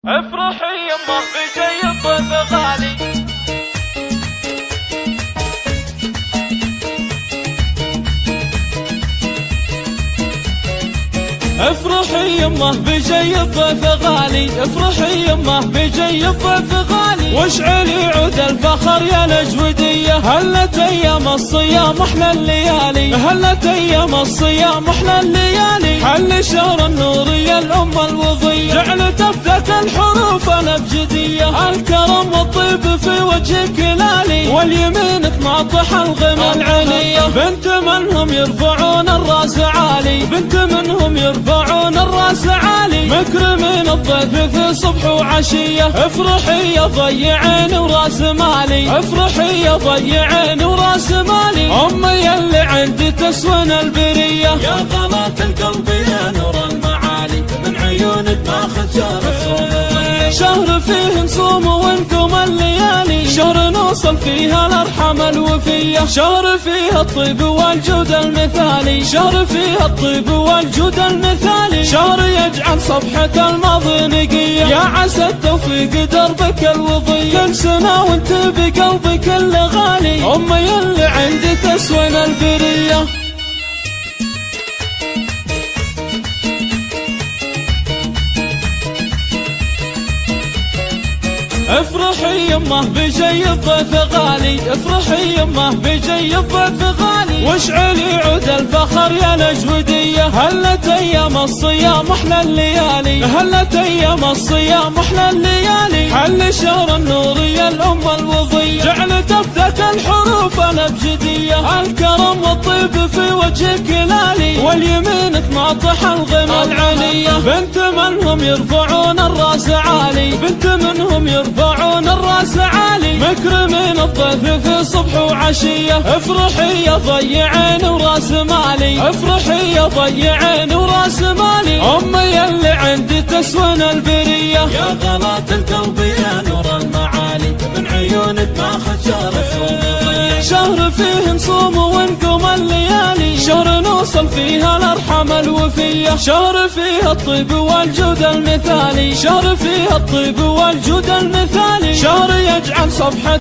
افرحي يمه بجاي الضيف غالي. افرحي يمه بجاي الضيف غالي، افرحي يمه بجاي الضيف غالي، واشعلي عود الفخر يا الجودية. هلت ايام الصيام احلى الليالي، هلت ايام الصيام احلى الليالي، حل شهر النور يا الامة الوضية، جعلت افدك الحروف الابجدية، الكرم والطيب في وجهك لالي، واليمينك ناطح الغنى العلية. بنت منهم يرفعون الراس عالي، بنت منهم يرفعون الراس عالي، مكرمين الضيف في صبح وعشية. افرحي يا ضيعين وراس مالي، افرحي يا ضيعين وراس مالي، امي اللي عندي تسون البرية. يا غلات القلب يا نور المعالي، من عيونك ماخذ شهر الصوم، شهر فيه نصوم ونقوم الليالي، شهر نوصل فيها الارحام الوفية، شهر فيها الطيب والجود المثالي، شهر فيها الطيب والجود المثالي، شهر يجعل صفحة الماضي نقية. يا عسى التوفيق دربك الوضي، كل سنة وانت بقلبك اللي غالي، امي اللي عندي تسوين البرية. افرحي يمه بجاي الضيف غالي، افرحي يمه بجاي الضيف غالي، واشعلي عود الفخر يا الجودية. هلت ايام الصيام احلى الليالي، هلت ايام الصيام احلى الليالي، حل شهر النور يا الامة الوضية، جعلت افدك الحروف الابجدية، الكرم والطيب في وجهك لالي، واليمينك ناطح الغنى العلية. بنت منهم يرفعون الراس عالي، بنت منهم يرفعون الراس عالي، مكرمين الضيف في صبح وعشية. افرحي يا ضيعين وراس مالي، افرحي يا ضيعين وراس مالي، امي اللي عندي تسون البرية. يا غلات القلب يا نور المعالي، من عيونك ماخذ شهر الصوم، شهر فيه نصوم ونقوم الليالي، شهر نوصل فيها الارحام الوفية، شهر فيها الطيب والجود المثالي، شهر فيها الطيب والجود المثالي، شهر يجعل صفحة